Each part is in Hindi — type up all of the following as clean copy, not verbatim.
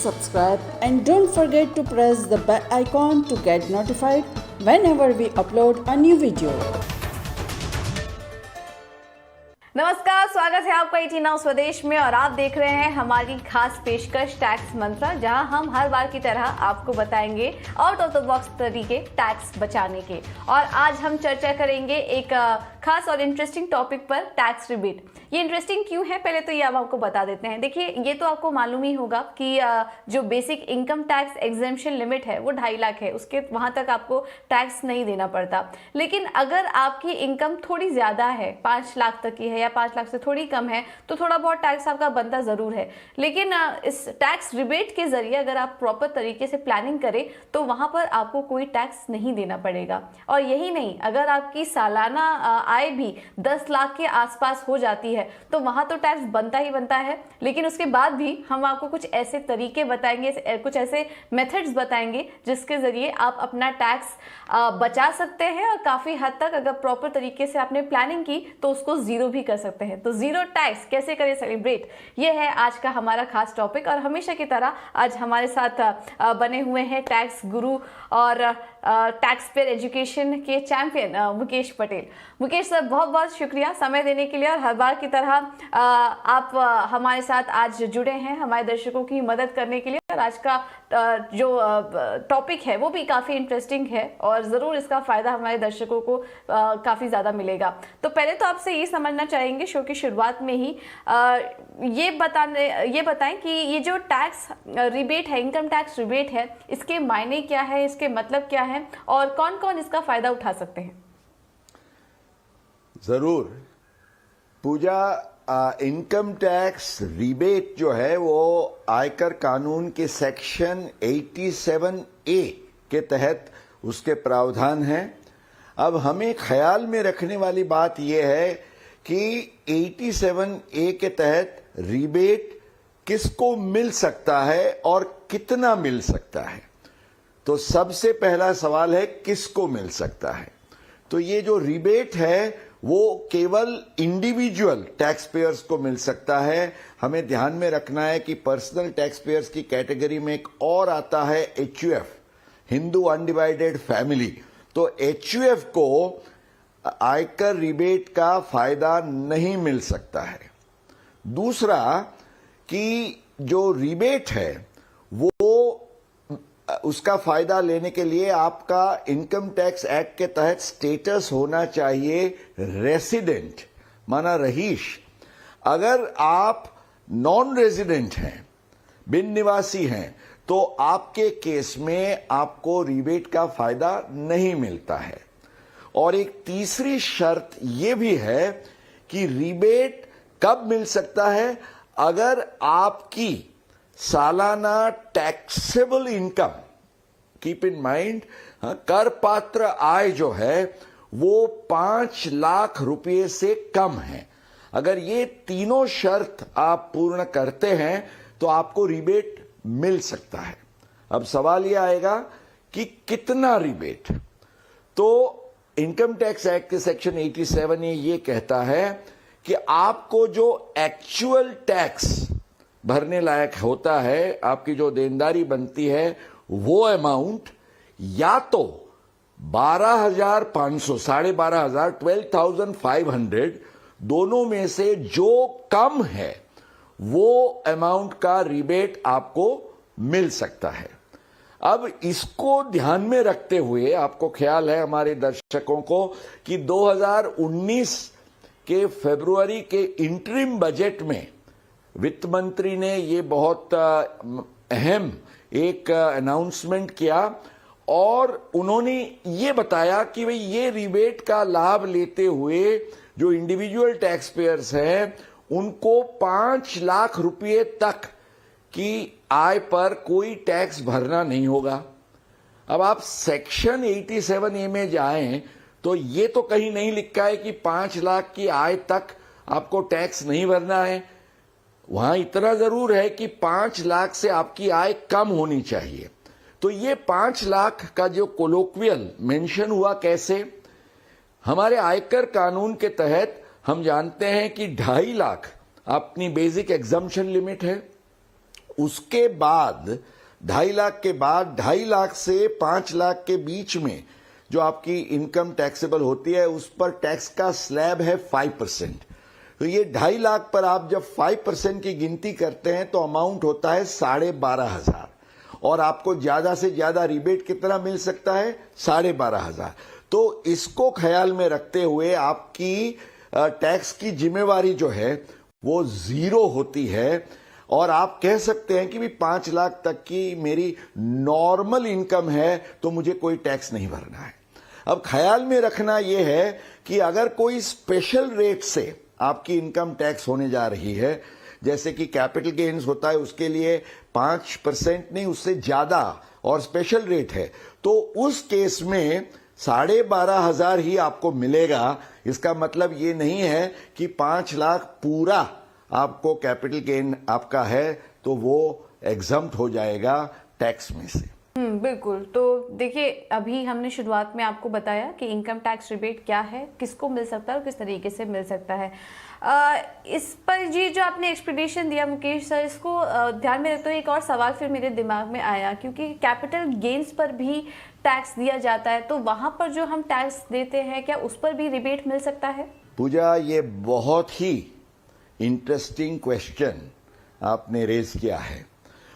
subscribe and don't forget to press the bell icon to get notified whenever we upload a new video. नमस्कार, स्वागत है आपका 18 नाउ स्वदेश में और आप देख रहे हैं हमारी खास पेशकश टैक्स मंत्रा, जहां हम हर बार की तरह आपको बताएंगे आउट ऑफ द बॉक्स तरीके टैक्स बचाने के। और आज हम चर्चा करेंगे एक खास और इंटरेस्टिंग टॉपिक पर, टैक्स रिबेट। ये इंटरेस्टिंग क्यों है, पहले तो ये हम आपको बता देते हैं। देखिए, ये तो आपको मालूम ही होगा कि जो basic income tax exemption limit है वो 2.5 लाख है, उसके वहां तक आपको टैक्स नहीं देना पड़ता। लेकिन अगर आपकी इनकम थोड़ी ज्यादा है, 5 लाख तक की है या 5 लाख से थोड़ी कम है, तो थोड़ा बहुत टैक्स आपका बनता जरूर है। लेकिन इस टैक्स रिबेट के जरिए अगर आप प्रॉपर तरीके से प्लानिंग करें तो वहां पर आपको कोई टैक्स नहीं देना पड़ेगा। और यही नहीं, अगर आपकी सालाना आय भी 10 लाख के आसपास हो जाती है तो वहां तो टैक्स बनता ही बनता है। लेकिन उसके बाद भी हम आपको कुछ ऐसे तरीके बताएंगे, कुछ ऐसे मेथड्स बताएंगे जिसके जरिए आप अपना टैक्स बचा सकते हैं और काफी हद तक अगर प्रॉपर तरीके से आपने प्लानिंग की तो उसको जीरो भी कर सकते हैं। तो जीरो टैक्स कैसे करें सेलिब्रेट, ये है आज का हमारा खास टॉपिक। और हमेशा की तरह आज हमारे साथ बने हुए हैं टैक्स गुरु और टैक्स पेयर एजुकेशन के चैंपियन मुकेश पटेल। मुकेश सर, बहुत बहुत शुक्रिया समय देने के लिए। और हर बार की तरह आप हमारे साथ आज जुड़े हैं हमारे दर्शकों की मदद करने के लिए। और आज का जो टॉपिक है वो भी काफी इंटरेस्टिंग है और जरूर इसका फायदा हमारे दर्शकों को काफी ज्यादा मिलेगा। तो पहले तो आपसे ये समझना चाहेंगे शो की शुरुआत में ही ये बताएं कि ये जो टैक्स रिबेट है, इनकम टैक्स रिबेट है, इसके मायने क्या है, इसके मतलब क्या है और कौन कौन इसका फायदा उठा सकते हैं। जरूर पूजा, इनकम टैक्स रिबेट जो है वो आयकर कानून के सेक्शन 87A के तहत उसके प्रावधान हैं। अब हमें ख्याल में रखने वाली बात यह है कि 87A के तहत रिबेट किसको मिल सकता है और कितना मिल सकता है। तो सबसे पहला सवाल है किसको मिल सकता है। तो ये जो रिबेट है वो केवल इंडिविजुअल टैक्स पेयर्स को मिल सकता है। हमें ध्यान में रखना है कि पर्सनल टैक्स पेयर्स की कैटेगरी में एक और आता है HUF, हिंदू अनडिवाइडेड फैमिली। तो HUF को आयकर रिबेट का फायदा नहीं मिल सकता है। दूसरा कि जो रिबेट है वो उसका फायदा लेने के लिए आपका इनकम टैक्स एक्ट के तहत स्टेटस होना चाहिए रेसिडेंट, माना रहीश। अगर आप नॉन रेजिडेंट हैं, बिन निवासी हैं, तो आपके केस में आपको रिबेट का फायदा नहीं मिलता है। और एक तीसरी शर्त यह भी है कि रिबेट कब मिल सकता है, अगर आपकी सालाना taxable income, keep in mind, कर पात्र आय जो है वो 5 लाख रुपए से कम है। अगर ये तीनों शर्त आप पूर्ण करते हैं तो आपको रिबेट मिल सकता है। अब सवाल यह आएगा कि कितना रिबेट। तो इनकम टैक्स एक्ट के सेक्शन 87 ये कहता है कि आपको जो एक्चुअल टैक्स भरने लायक होता है, आपकी जो देनदारी बनती है, वो अमाउंट या तो 12,500, 12,500, 12,500 दोनों में से जो कम है वो अमाउंट का रिबेट आपको मिल सकता है। अब इसको ध्यान में रखते हुए आपको ख्याल है हमारे दर्शकों को कि 2019 के फरवरी के इंटरिम बजट में वित्त मंत्री ने ये बहुत अहम एक अनाउंसमेंट किया और उन्होंने ये बताया कि भाई ये रिबेट का लाभ लेते हुए जो इंडिविजुअल टैक्स पेयर्स हैं उनको 5 लाख रुपए तक की आय पर कोई टैक्स भरना नहीं होगा। अब आप सेक्शन 87A में जाएं तो ये तो कहीं नहीं लिखा है कि 5 लाख की आय तक आपको टैक्स नहीं भरना है। वहां इतना जरूर है कि 5 लाख से आपकी आय कम होनी चाहिए। तो ये 5 लाख का जो कोलोक्वियल मेंशन हुआ, कैसे, हमारे आयकर कानून के तहत हम जानते हैं कि 2.5 लाख अपनी बेसिक एग्जम्पशन लिमिट है उसके बाद 2.5 लाख के बाद 2.5 लाख से 5 लाख के बीच में जो आपकी इनकम टैक्सेबल होती है उस पर टैक्स का स्लैब है 5%। तो ये 2.5 लाख पर आप जब 5% की गिनती करते हैं तो अमाउंट होता है 12,500 और आपको ज्यादा से ज्यादा रिबेट कितना मिल सकता है 12,500। तो इसको ख्याल में रखते हुए आपकी टैक्स की जिम्मेवारी जो है वो 0 होती है और आप कह सकते हैं कि भी 5 लाख तक की मेरी नॉर्मल इनकम है तो मुझे कोई टैक्स नहीं भरना है। अब ख्याल में रखना यह है कि अगर कोई स्पेशल रेट से आपकी इनकम टैक्स होने जा रही है, जैसे कि कैपिटल गेन्स होता है उसके लिए 5% नहीं उससे ज्यादा और स्पेशल रेट है, तो उस केस में 12,500 ही आपको मिलेगा। इसका मतलब ये नहीं है कि 5 लाख पूरा आपको कैपिटल गेन आपका है तो वो एग्जम्प्ट हो जाएगा टैक्स में से। बिल्कुल। तो देखिए, अभी हमने शुरुआत में आपको बताया कि इनकम टैक्स रिबेट क्या है, किसको मिल सकता है और किस तरीके से मिल सकता है। इस पर जी जो आपने एक्सप्लेनेशन दिया मुकेश सर, इसको ध्यान में रखते हुए एक और सवाल फिर मेरे दिमाग में आया, क्योंकि कैपिटल गेन्स पर भी टैक्स दिया जाता है, तो वहां पर जो हम टैक्स देते हैं क्या उस पर भी रिबेट मिल सकता है? पूजा, ये बहुत ही इंटरेस्टिंग क्वेश्चन आपने रेज किया है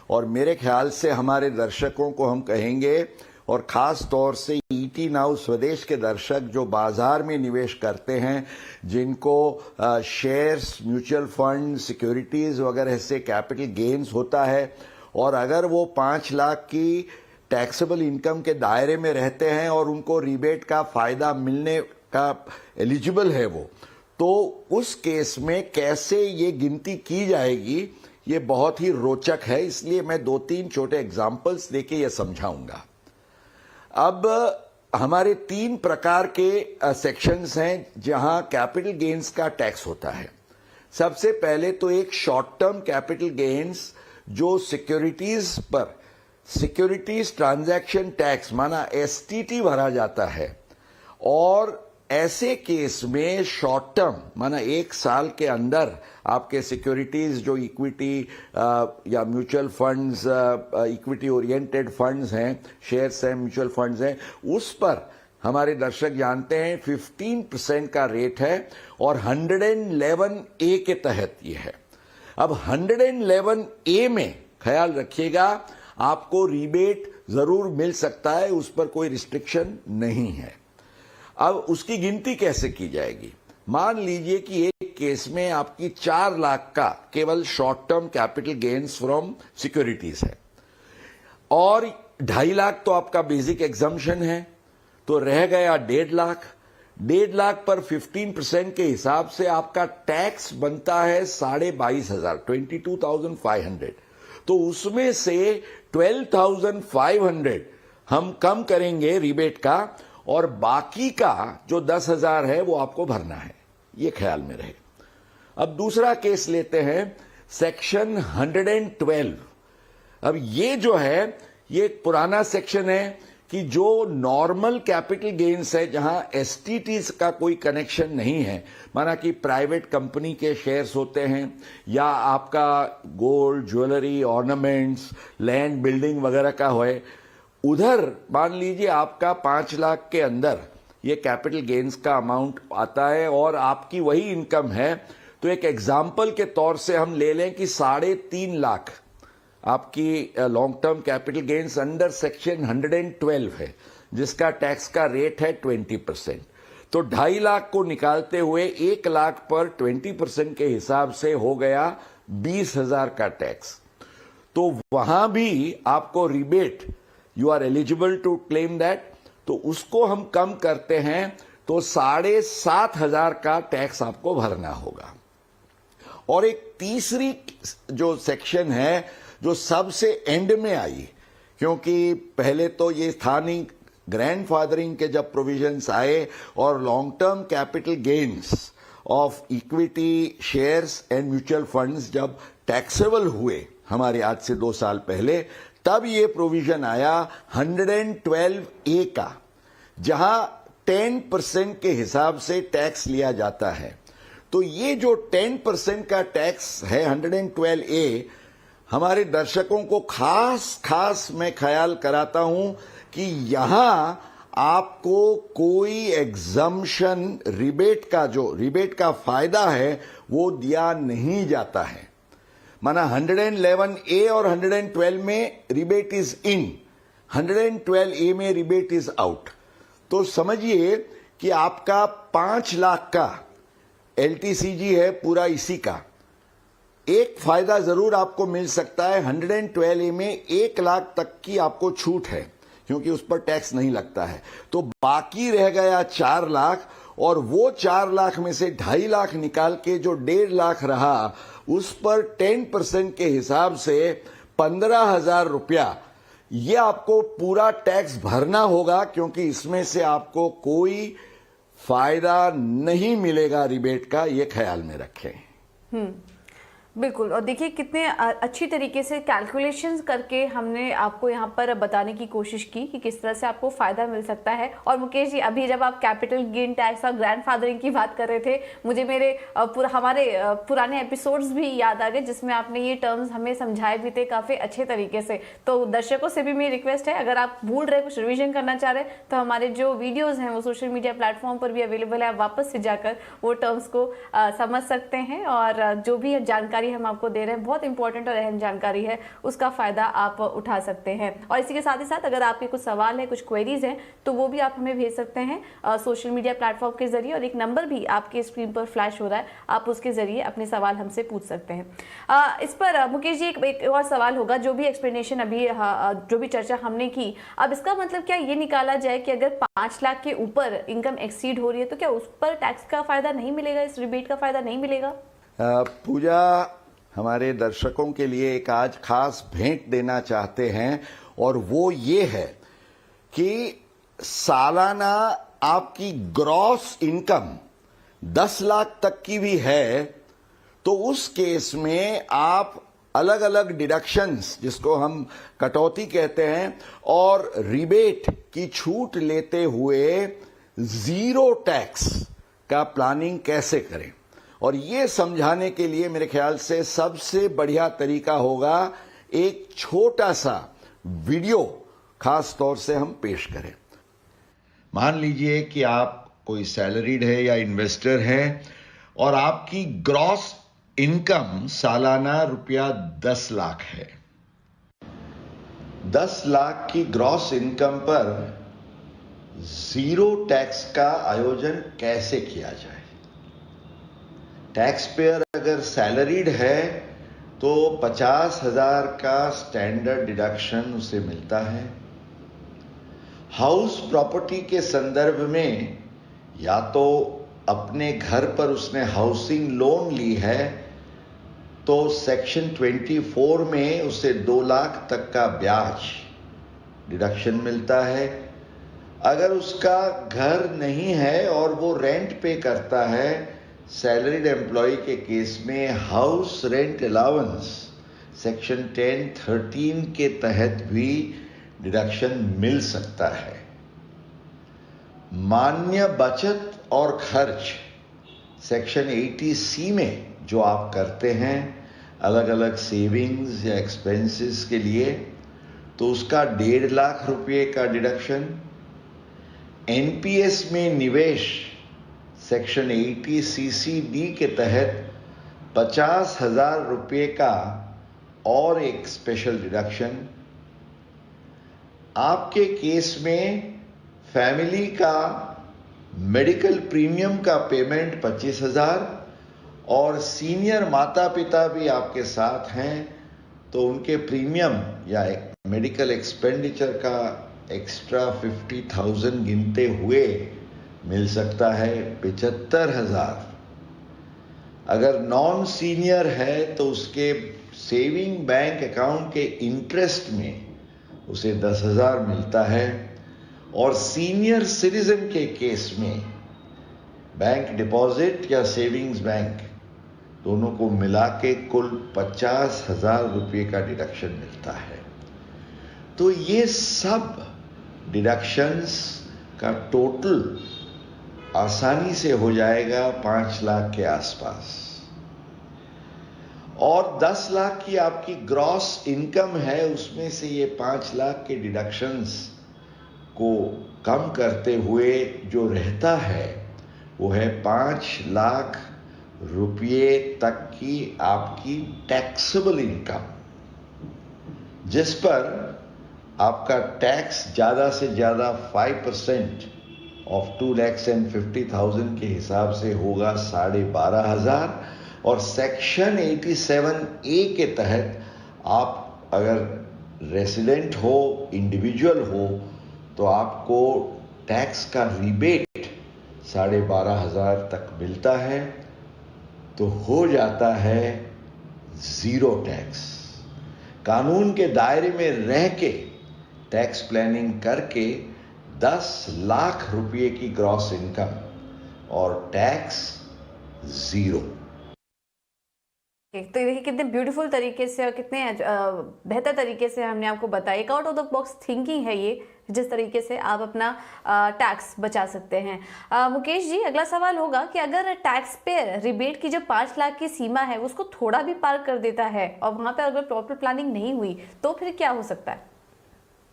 और मेरे ख्याल से हमारे दर्शकों को हम कहेंगे और खास तौर से ईटी नाउ स्वदेश के दर्शक जो बाजार में निवेश करते हैं, जिनको शेयर्स, म्यूचुअल फंड, सिक्योरिटीज वगैरह से कैपिटल गेन्स होता है और अगर वो 5 लाख की टैक्सेबल इनकम के दायरे में रहते हैं और उनको रिबेट का फायदा मिलने का एलिजिबल है वो, तो उस केस में कैसे ये गिनती की जाएगी ये बहुत ही रोचक है। इसलिए मैं 2-3 छोटे एग्जाम्पल्स देके ये समझाऊंगा। अब हमारे 3 प्रकार के सेक्शंस हैं जहां कैपिटल गेन्स का टैक्स होता है। सबसे पहले तो एक शॉर्ट टर्म कैपिटल गेन्स जो सिक्योरिटीज पर सिक्योरिटीज ट्रांजैक्शन टैक्स माना एसटीटी भरा जाता है और ऐसे केस में शॉर्ट टर्म माना 1 साल के अंदर आपके सिक्योरिटीज जो इक्विटी या mutual funds, equity oriented funds हैं, शेयर्स हैं, म्यूचुअल फंड्स हैं, उस पर हमारे दर्शक जानते हैं 15% का रेट है और 111A के तहत ये है। अब 111A में ख्याल रखिएगा आपको रिबेट जरूर मिल सकता है, उस पर कोई रिस्ट्रिक्शन नहीं है। अब उसकी गिनती कैसे की जाएगी? मान लीजिए कि एक केस में आपकी 4 लाख का केवल short term capital gains from securities है और 2.5 लाख तो आपका बेसिक एग्जम्पशन है, तो रह गया 1.5 लाख। 1.5 लाख पर 15% के हिसाब से आपका टैक्स बनता है 22,500, 22,500। तो उसमें से 12,500 हम कम करेंगे रिबेट का और बाकी का जो 10,000 है वो आपको भरना है, ये ख्याल में रहे। अब दूसरा केस लेते हैं, सेक्शन 112। अब ये जो है ये एक पुराना सेक्शन है कि जो नॉर्मल कैपिटल गेन्स है जहां एसटीटीज का कोई कनेक्शन नहीं है, माना कि प्राइवेट कंपनी के शेयर्स होते हैं या आपका gold, jewellery, ornaments, land, building वगैरह का है, उधर मान लीजिए आपका 5 लाख के अंदर ये कैपिटल गेन्स का अमाउंट आता है और आपकी वही इनकम है, तो एक एग्जाम्पल के तौर से हम ले लें कि 3.5 लाख आपकी long term capital gains under section 112 है जिसका टैक्स का रेट है 20%। तो 2.5 लाख को निकालते हुए 1 लाख पर 20% के हिसाब से हो गया 20,000 का टैक्स। तो वहां भी आपको rebate, you are eligible to claim that, तो उसको हम कम करते हैं तो 7,500 का टैक्स आपको भरना होगा। और एक तीसरी जो सेक्शन है जो सबसे एंड में आई, क्योंकि पहले तो ये था नहीं, ग्रैंडफादरिंग के जब प्रोविजंस आए और long term capital gains of equity, shares and mutual funds जब टैक्सेबल हुए हमारे आज से 2 साल पहले, तब ये प्रोविजन आया 112A का, जहां 10% के हिसाब से टैक्स लिया जाता है। तो ये जो 10% का टैक्स है 112A, हमारे दर्शकों को खास मैं ख्याल कराता हूं कि यहां आपको कोई एग्जम्पशन रिबेट का फायदा है वो दिया नहीं जाता है। माना 111A और 112 में रिबेट इज इन, 112A में रिबेट इज आउट। तो समझिए कि आपका 5 लाख का LTCG है पूरा इसी का। एक फायदा जरूर आपको मिल सकता है, 112A में 1 लाख तक की आपको छूट है क्योंकि उस पर टैक्स नहीं लगता है। तो बाकी रह गया 4 लाख, और वो 4 लाख में से 2.5 लाख निकाल के जो 1.5 लाख रहा उस पर 10% के हिसाब से 15,000 रुपया ये आपको पूरा टैक्स भरना होगा, क्योंकि इसमें से आपको कोई फायदा नहीं मिलेगा रिबेट का, ये ख्याल में रखें। बिल्कुल। और देखिए कितने अच्छी तरीके से कैलकुलेशंस करके हमने आपको यहाँ पर बताने की कोशिश की कि किस तरह से आपको फायदा मिल सकता है। और मुकेश जी, अभी जब आप कैपिटल गेन टैक्स और ग्रैंडफादरिंग की बात कर रहे थे, मुझे मेरे हमारे पुराने एपिसोड्स भी याद आ गए जिसमें आपने ये टर्म्स हमें समझाए भी थे काफ़ी अच्छे तरीके से। तो दर्शकों से भी मेरी रिक्वेस्ट है, अगर आप भूल रहे, कुछ रिविजन करना चाह रहे तो हमारे जो वीडियोज़ हैं वो सोशल मीडिया प्लेटफॉर्म पर भी अवेलेबल है, आप वापस से जाकर वो टर्म्स को समझ सकते हैं। और जो भी जानकारी हम आपको दे रहे हैं बहुत इंपॉर्टेंट और अहम जानकारी है, उसका फायदा आप उठा सकते हैं। और इसी के साथ ही साथ अगर आपके कुछ सवाल है, कुछ क्वेरीज हैं, तो वो भी आप हमें भेज सकते हैं सोशल मीडिया प्लेटफॉर्म के जरिए। और एक नंबर भी आपके स्क्रीन पर फ्लैश हो रहा है, आप उसके जरिए अपने सवाल हमसे पूछ सकते हैं। इस पर मुकेश जी एक और सवाल होगा, जो भी एक्सप्लेनेशन अभी जो भी चर्चा हमने की, अब इसका मतलब क्या ये निकाला जाए कि अगर 5 लाख के ऊपर इनकम एक्सीड हो रही है तो क्या उस पर टैक्स का फायदा नहीं मिलेगा, इस रिबेट का फायदा नहीं मिलेगा? पूजा, हमारे दर्शकों के लिए एक आज खास भेंट देना चाहते हैं, और वो ये है कि सालाना आपकी ग्रॉस इनकम 10 लाख तक की भी है तो उस केस में आप अलग अलग डिडक्शंस, जिसको हम कटौती कहते हैं, और रिबेट की छूट लेते हुए 0 टैक्स का प्लानिंग कैसे करें। और ये समझाने के लिए मेरे ख्याल से सबसे बढ़िया तरीका होगा एक छोटा सा वीडियो खास तौर से हम पेश करें। मान लीजिए कि आप कोई सैलरीड है या इन्वेस्टर है और आपकी ग्रॉस इनकम सालाना रुपया 10 लाख है। 10 लाख की ग्रॉस इनकम पर 0 टैक्स का आयोजन कैसे किया जाए। टैक्स पेयर अगर सैलरीड है तो 50,000 का स्टैंडर्ड डिडक्शन उसे मिलता है। हाउस प्रॉपर्टी के संदर्भ में या तो अपने घर पर उसने हाउसिंग लोन ली है तो सेक्शन 24 में उसे 2 लाख तक का ब्याज डिडक्शन मिलता है। अगर उसका घर नहीं है और वो रेंट पे करता है, सैलरीड एम्प्लॉय के केस में हाउस रेंट अलाउंस सेक्शन 10(13) के तहत भी डिडक्शन मिल सकता है। मान्य बचत और खर्च सेक्शन 80C में जो आप करते हैं अलग अलग सेविंग्स या एक्सपेंसेस के लिए, तो उसका 1.5 लाख रुपए का डिडक्शन। एनपीएस में निवेश सेक्शन 80CCD के तहत 50,000 रुपये का और एक स्पेशल डिडक्शन। आपके केस में फैमिली का मेडिकल प्रीमियम का पेमेंट 25,000 और सीनियर माता पिता भी आपके साथ हैं तो उनके प्रीमियम या एक मेडिकल एक्सपेंडिचर का एक्स्ट्रा 50,000 गिनते हुए मिल सकता है 75,000। अगर नॉन सीनियर है तो उसके सेविंग बैंक अकाउंट के इंटरेस्ट में उसे 10,000 मिलता है और सीनियर सिटीजन के केस में बैंक डिपॉजिट या सेविंग्स बैंक दोनों को मिला के कुल 50,000 रुपये का डिडक्शन मिलता है। तो ये सब डिडक्शंस का टोटल आसानी से हो जाएगा 5 लाख के आसपास। और 10 लाख की आपकी ग्रॉस इनकम है, उसमें से ये 5 लाख के डिडक्शंस को कम करते हुए जो रहता है वो है 5 लाख रुपये तक की आपकी टैक्सेबल इनकम, जिस पर आपका टैक्स ज्यादा से ज्यादा 5% ऑफ 2,50,000 के हिसाब से होगा 12,500। और सेक्शन 87A के तहत आप अगर रेसिडेंट हो, इंडिविजुअल हो, तो आपको टैक्स का रिबेट 12,500 तक मिलता है, तो हो जाता है जीरो टैक्स। कानून के दायरे में रह के टैक्स प्लानिंग करके 10 लाख रुपए की ग्रॉस इनकम और टैक्स जीरो। तो देखिए कितने ब्यूटीफुल तरीके से और कितने बेहतर तरीके से हमने आपको बताया। एक out of the box thinking है ये, जिस तरीके से आप अपना टैक्स बचा सकते हैं। मुकेश जी, अगला सवाल होगा कि अगर टैक्स पेयर रिबेट की जो 5 लाख की सीमा है उसको थोड़ा भी पार कर देता है और वहां पर अगर प्रॉपर प्लानिंग नहीं हुई तो फिर क्या हो सकता है?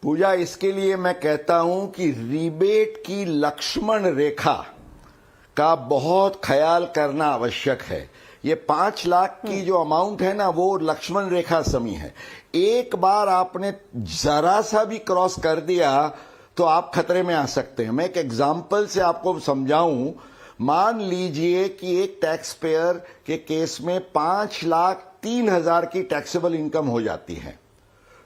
पूजा, इसके लिए मैं कहता हूं कि रिबेट की लक्ष्मण रेखा का बहुत ख्याल करना आवश्यक है। ये 5 लाख की जो अमाउंट है ना, वो लक्ष्मण रेखा समी है। एक बार आपने जरा सा भी क्रॉस कर दिया तो आप खतरे में आ सकते हैं। मैं एक एग्जाम्पल से आपको समझाऊं। मान लीजिए कि एक टैक्स पेयर के केस में 5,03,000 की टैक्सेबल इनकम हो जाती है,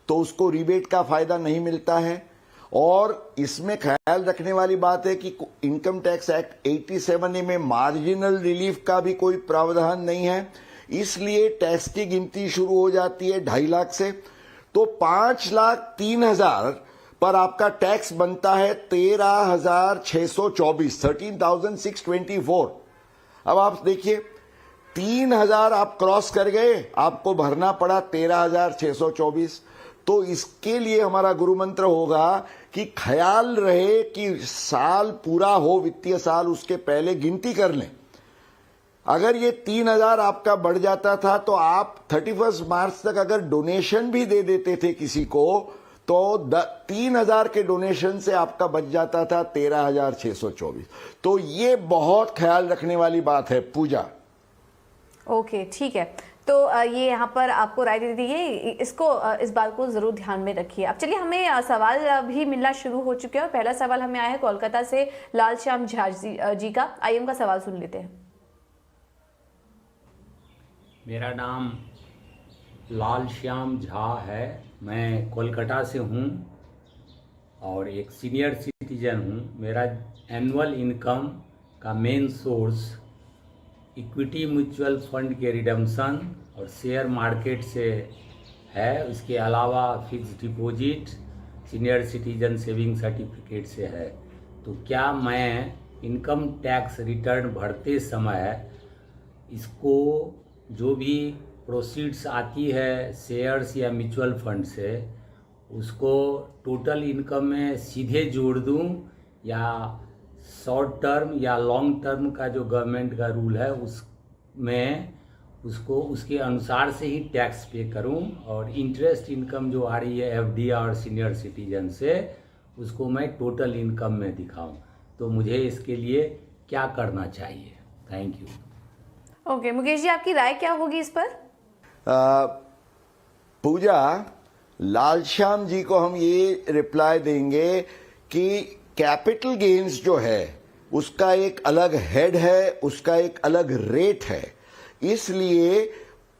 तो उसको रिबेट का फायदा नहीं मिलता है। और इसमें ख्याल रखने वाली बात है कि इनकम टैक्स एक्ट 87A में मार्जिनल रिलीफ का भी कोई प्रावधान नहीं है, इसलिए टैक्स की गिनती शुरू हो जाती है 2.5 लाख से। तो 5,03,000 पर आपका टैक्स बनता है 13,624, 13,624। अब आप देखिए, 3,000 आप क्रॉस कर गए, आपको भरना पड़ा 13,624। तो इसके लिए हमारा गुरु मंत्र होगा कि ख्याल रहे कि साल पूरा हो, वित्तीय साल, उसके पहले गिनती कर लें। अगर ये 3,000 आपका बढ़ जाता था तो आप 31 मार्च तक अगर डोनेशन भी दे देते थे किसी को, तो 3,000 के डोनेशन से आपका बच जाता था 13,624। तो ये बहुत ख्याल रखने वाली बात है पूजा। ओके, ठीक है। तो ये यहाँ पर आपको राय दे दी है, इसको इस बात को जरूर ध्यान में रखिए। अब चलिए, हमें सवाल भी मिलना शुरू हो चुके हैं और पहला सवाल हमें आया है कोलकाता से लाल श्याम झा जी का। आइए उनका सवाल सुन लेते हैं। मेरा नाम लाल श्याम झा है, मैं कोलकाता से हूँ और एक सीनियर सिटीजन हूँ। मेरा एनुअल इनकम का main source equity mutual fund के रिडम्पशन और शेयर मार्केट से है। इसके अलावा fix deposit, senior citizen saving certificate से है। तो क्या मैं इनकम टैक्स रिटर्न भरते समय इसको जो भी प्रोसीड्स आती है शेयर्स या म्यूचुअल फंड से, उसको टोटल इनकम में सीधे जोड़ दूं, या शॉर्ट टर्म या लॉन्ग टर्म का जो गवर्नमेंट का रूल है उसमें उसको उसके अनुसार से ही टैक्स पे करूं, और इंटरेस्ट इनकम जो आ रही है एफडी और सीनियर सिटीजन से, उसको मैं टोटल इनकम में दिखाऊं? तो मुझे इसके लिए क्या करना चाहिए? Thank you. Okay, Mukesh ji, आपकी राय क्या होगी इस पर? पूजा, लालश्याम जी को हम ये रिप्लाई देंगे कि कैपिटल गेन्स जो है उसका एक अलग हेड है, उसका एक अलग रेट है। इसलिए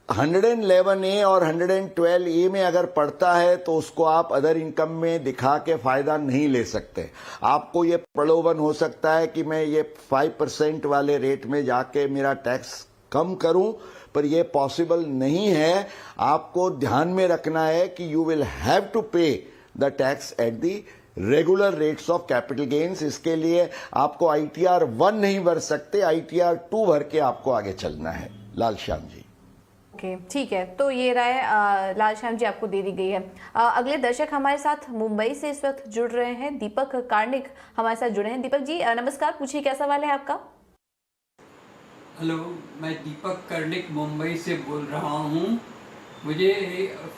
111A और 112A में अगर पड़ता है तो उसको आप अदर इनकम में दिखा के फायदा नहीं ले सकते। आपको ये प्रलोभन हो सकता है कि मैं ये 5% वाले रेट में जाके मेरा टैक्स कम करूं, पर यह पॉसिबल नहीं है। आपको ध्यान में रखना है कि यू विल हैव टू पे the tax at the regular rates of capital gains. इसके लिए आपको ITR 1 नहीं भर सकते, ITR 2 भर के आपको आगे चलना है। लाल श्याम जी। ओके, ठीक है। तो ये राय लाल श्याम जी आपको दे दी गई है। अगले दर्शक हमारे साथ मुंबई से इस वक्त जुड़ रहे हैं, दीपक कार्णिक हमारे साथ जुड़े हैं। दीपक जी नमस्कार, पूछिए क्या सवाल है आपका? हेलो, मैं दीपक कर्णिक मुंबई से बोल रहा हूँ। मुझे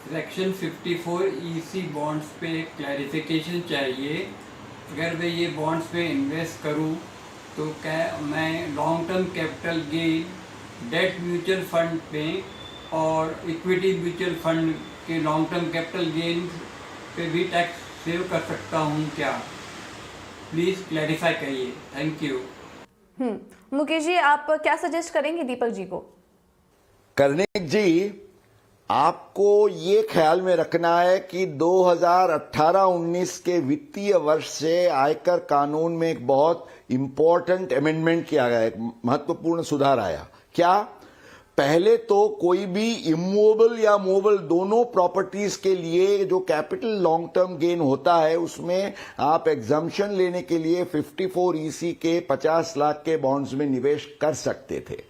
सेक्शन 54 ईसी बॉन्ड्स पे क्लैरिफिकेशन चाहिए। अगर मैं ये बॉन्ड्स पे इन्वेस्ट करूँ तो क्या मैं long term capital gain debt mutual fund पे और इक्विटी म्यूचुअल फंड के लॉन्ग टर्म कैपिटल गेन पे भी टैक्स सेव कर सकता हूँ क्या? प्लीज़ क्लैरिफाई करिए। Thank you. मुकेश जी, आप क्या सजेस्ट करेंगे दीपक जी को? कर्णिक जी, आपको ये ख्याल में रखना है कि 2018-19 के वित्तीय वर्ष से आयकर कानून में एक बहुत इंपॉर्टेंट अमेंडमेंट किया गया, एक महत्वपूर्ण सुधार आया। क्या? पहले तो कोई भी इमूवेबल या मूवेबल दोनों प्रॉपर्टीज के लिए जो कैपिटल लॉन्ग टर्म गेन होता है उसमें आप एग्जम्पशन लेने के लिए 54 ईसी के 50 लाख के बॉन्ड्स में निवेश कर सकते थे।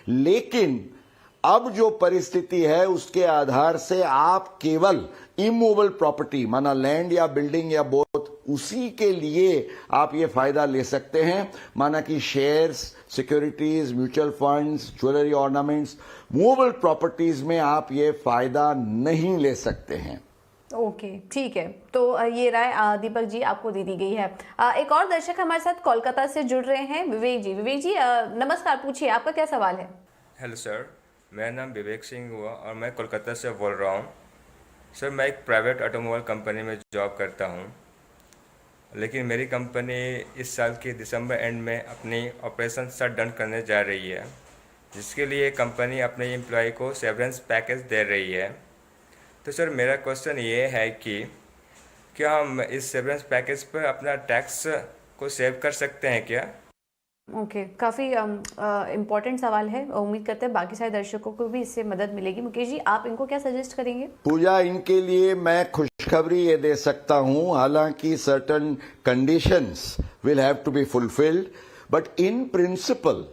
लेकिन अब जो परिस्थिति है उसके आधार से आप केवल इमूवेबल प्रॉपर्टी माना लैंड या बिल्डिंग या बोथ उसी के लिए आप ये फायदा ले सकते हैं, माना कि shares, securities, mutual funds, jewellery ornaments, movable properties में आप ये फायदा नहीं ले सकते हैं। ओके, ठीक है। तो ये राय दीपक जी आपको दे दी गई है। एक और दर्शक हमारे साथ कोलकाता से जुड़ रहे हैं, विवेक जी। विवेक जी नमस्कार, पूछिए, आपका क्या सवाल है? हेलो सर, मेरा नाम विवेक सिंह हुआ और मैं कोलकाता से बोल रहा हूँ। सर, मैं एक प्राइवेट ऑटोमोबाइल कंपनी में जॉब करता हूँ, लेकिन मेरी कंपनी इस साल के दिसंबर एंड में अपनी ऑपरेशन शट डाउन करने जा रही है, जिसके लिए कंपनी अपने एम्प्लॉय को सेवरेंस पैकेज दे रही है। तो सर, मेरा क्वेश्चन ये है कि क्या हम इस सेवरेंस पैकेज पर अपना टैक्स को सेव कर सकते हैं क्या? ओके, काफ़ी इम्पोर्टेंट सवाल है। उम्मीद करते हैं बाकी सारे दर्शकों को भी इससे मदद मिलेगी। मुकेश जी, आप इनको क्या सजेस्ट करेंगे? पूजा, इनके लिए मैं खुशखबरी ये दे सकता हूं, हालांकि certain conditions will have to be fulfilled, but in principle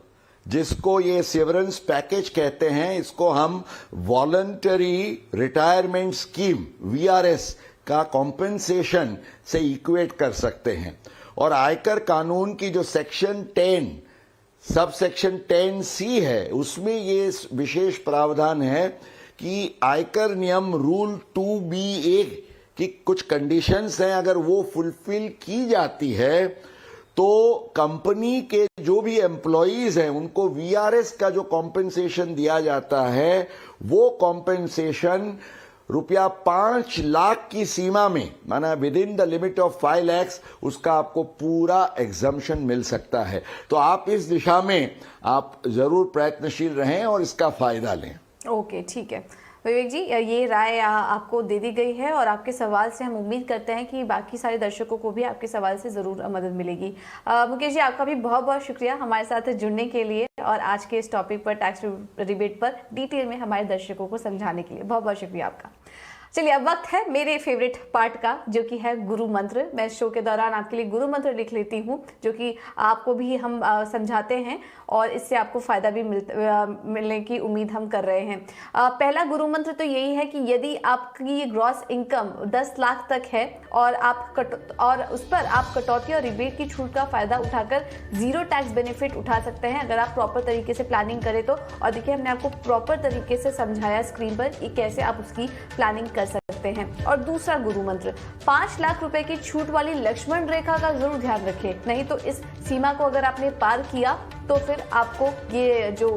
जिसको ये सेवरेंस पैकेज कहते हैं, इसको हम वॉलंटरी रिटायरमेंट स्कीम VRS का कॉम्पेंसेशन से इक्वेट कर सकते हैं। और आयकर कानून की जो सेक्शन 10 सब सेक्शन 10C है उसमें ये विशेष प्रावधान है कि आयकर नियम रूल 2BA की कुछ कंडीशंस हैं, अगर वो फुलफिल की जाती है तो कंपनी के जो भी एम्प्लॉयज हैं उनको VRS का जो कॉम्पेंसेशन दिया जाता है वो कॉम्पेंसेशन रुपया 5 लाख की सीमा में, माना with in the limit of 5 lakh, उसका आपको पूरा एग्जम्पशन मिल सकता है। तो आप इस दिशा में आप जरूर प्रयत्नशील रहें और इसका फायदा लें। ओके, ठीक है विवेक जी, ये राय आपको दे दी गई है और आपके सवाल से हम उम्मीद करते हैं कि बाकी सारे दर्शकों को भी आपके सवाल से ज़रूर मदद मिलेगी। मुकेश जी, आपका भी बहुत बहुत शुक्रिया हमारे साथ जुड़ने के लिए और आज के इस टॉपिक पर, टैक्स रिबेट पर डिटेल में हमारे दर्शकों को समझाने के लिए बहुत बहुत शुक्रिया आपका। चलिए, अब वक्त है मेरे फेवरेट पार्ट का, जो कि है गुरु मंत्र। मैं शो के दौरान आपके लिए गुरु मंत्र लिख लेती हूँ, जो कि आपको भी हम समझाते हैं और इससे आपको फ़ायदा भी मिलने की उम्मीद हम कर रहे हैं। पहला गुरु मंत्र तो यही है कि यदि आपकी ग्रॉस इनकम 10 लाख तक है और उस पर आप कटौती और रिबेट की छूट का फ़ायदा उठाकर जीरो टैक्स बेनिफिट उठा सकते हैं, अगर आप प्रॉपर तरीके से प्लानिंग करें तो। और देखिए, हमने आपको प्रॉपर तरीके से समझाया स्क्रीन पर कि कैसे आप उसकी प्लानिंग कर सकते हैं। और दूसरा गुरु मंत्र, 5 लाख रुपए की छूट वाली लक्ष्मण रेखा का जरूर ध्यान रखें, नहीं तो इस सीमा को अगर आपने पार किया तो फिर आपको ये जो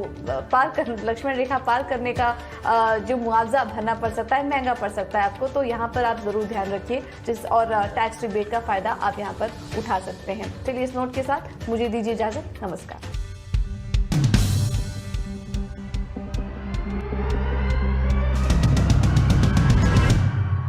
लक्ष्मण रेखा पार करने का जो मुआवजा भरना पड़ सकता है, महंगा पड़ सकता है आपको। तो यहाँ पर आप जरूर ध्यान रखिए और टैक्स रिबेट का फायदा आप यहाँ पर उठा सकते हैं। चलिए, इस नोट के साथ मुझे दीजिए इजाजत। नमस्कार।